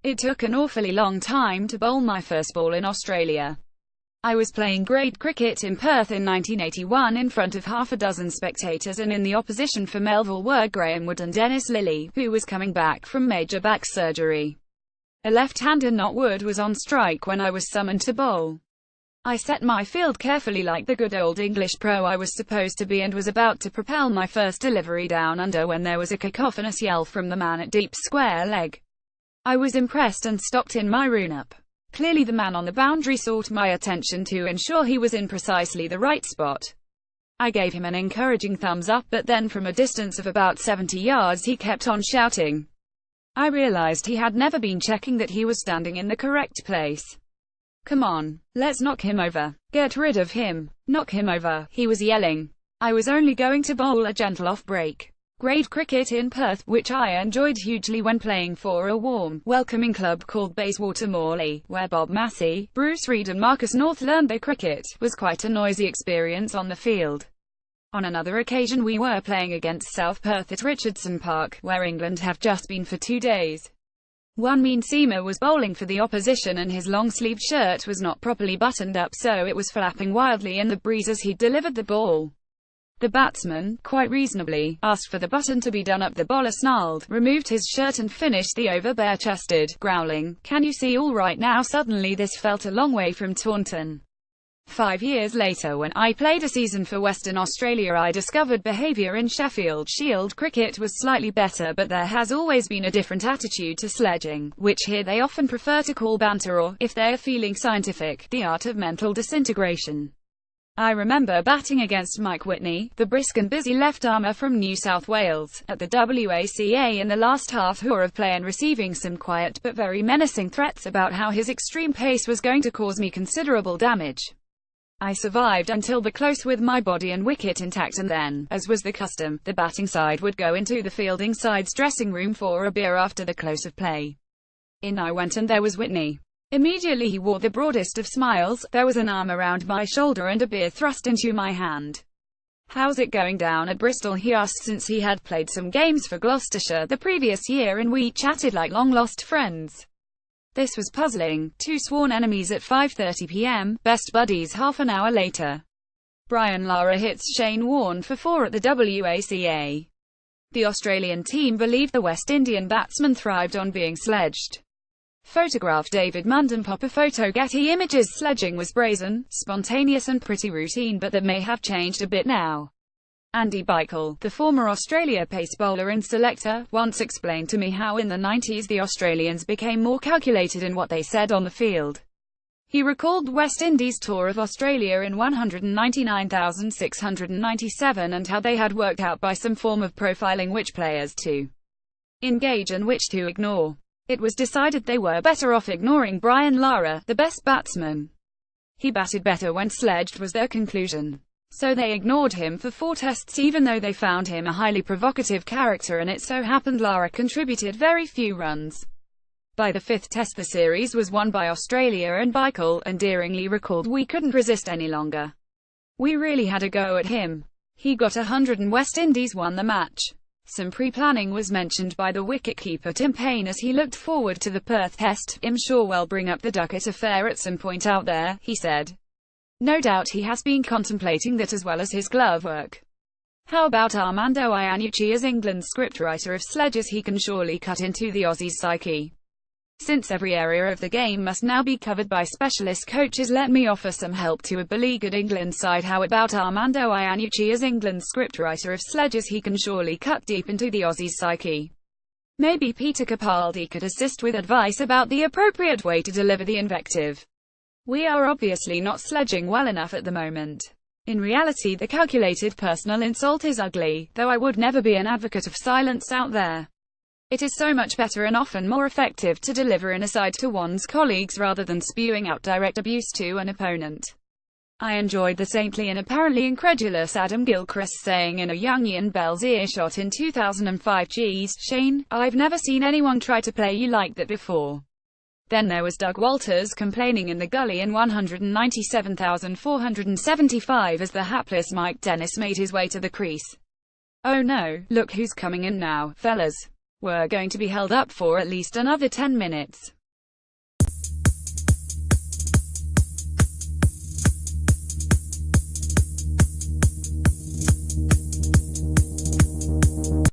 It took an awfully long time to bowl my first ball in Australia. I was playing grade cricket in Perth in 1981 in front of half a dozen spectators, and in the opposition for Melville were Graham Wood and Dennis Lillee, who was coming back from major back surgery. A left-hander, not Wood, was on strike when I was summoned to bowl. I set my field carefully like the good old English pro I was supposed to be, and was about to propel my first delivery down under when there was a cacophonous yell from the man at deep square leg. I was impressed and stopped in my run-up. Clearly the man on the boundary sought my attention to ensure he was in precisely the right spot. I gave him an encouraging thumbs up, but then from a distance of about 70 yards he kept on shouting. I realized he had never been checking that he was standing in the correct place. "Come on, let's knock him over. Get rid of him. Knock him over," he was yelling. I was only going to bowl a gentle off-break grade cricket in Perth, which I enjoyed hugely when playing for a warm, welcoming club called Bayswater Morley, where Bob Massey, Bruce Reid and Marcus North learned their cricket, was quite a noisy experience on the field. On another occasion we were playing against South Perth at Richardson Park, where England have just been for 2 days. One mean seamer was bowling for the opposition, and his long-sleeved shirt was not properly buttoned up, so it was flapping wildly in the breeze as he delivered the ball. The batsman, quite reasonably, asked for the button to be done up. The bowler snarled, removed his shirt and finished the over bare-chested, growling, "Can you see all right now?" Suddenly this felt a long way from Taunton. 5 years later, when I played a season for Western Australia, I discovered behaviour in Sheffield Shield cricket was slightly better, but there has always been a different attitude to sledging, which here they often prefer to call banter, or, if they're feeling scientific, the art of mental disintegration. I remember batting against Mike Whitney, the brisk and busy left-armer from New South Wales, at the WACA in the last half-hour of play, and receiving some quiet but very menacing threats about how his extreme pace was going to cause me considerable damage. I survived until the close with my body and wicket intact, and then, as was the custom, the batting side would go into the fielding side's dressing room for a beer after the close of play. In I went, and there was Whitney. Immediately he wore the broadest of smiles, there was an arm around my shoulder and a beer thrust into my hand. "How's it going down at Bristol?" he asked, since he had played some games for Gloucestershire the previous year, and we chatted like long-lost friends. This was puzzling. Two sworn enemies at 5:30 p.m, best buddies half an hour later. Brian Lara hits Shane Warne for 4 at the WACA. The Australian team believed the West Indian batsman thrived on being sledged. Photograph David Munden. Pop a photo. Getty Images. Sledging was brazen, spontaneous and pretty routine, but that may have changed a bit now. Andy Bikel, the former Australia pace bowler and selector, once explained to me how in the 90s the Australians became more calculated in what they said on the field. He recalled West Indies' tour of Australia in 199,697 and how they had worked out by some form of profiling which players to engage and which to ignore. It was decided they were better off ignoring Brian Lara, the best batsman. He batted better when sledged, was their conclusion. So they ignored him for 4 tests, even though they found him a highly provocative character, and it so happened Lara contributed very few runs. By the 5th test the series was won by Australia, and Bikel endearingly recalled, "We couldn't resist any longer. We really had a go at him. He got 100 and West Indies won the match." Some pre-planning was mentioned by the wicket-keeper Tim Payne as he looked forward to the Perth test. "I'm sure we'll bring up the Duckett affair at some point out there," he said. "No doubt he has been contemplating that as well as his glove work. How about Armando Iannucci as England's scriptwriter of sledges? He can surely cut into the Aussies' psyche. Since every area of the game must now be covered by specialist coaches, let me offer some help to a beleaguered England side. How about Armando Iannucci as England's scriptwriter of sledges? He can surely cut deep into the Aussies' psyche. Maybe Peter Capaldi could assist with advice about the appropriate way to deliver the invective. We are obviously not sledging well enough at the moment. In reality, the calculated personal insult is ugly, though I would never be an advocate of silence out there. It is so much better and often more effective to deliver an aside to one's colleagues rather than spewing out direct abuse to an opponent." I enjoyed the saintly and apparently incredulous Adam Gilchrist saying in a young Ian Bell's earshot in 2005, "Geez, Shane, I've never seen anyone try to play you like that before." Then there was Doug Walters complaining in the gully in 197,475 as the hapless Mike Dennis made his way to the crease. "Oh no, look who's coming in now, fellas. We're going to be held up for at least another 10 minutes.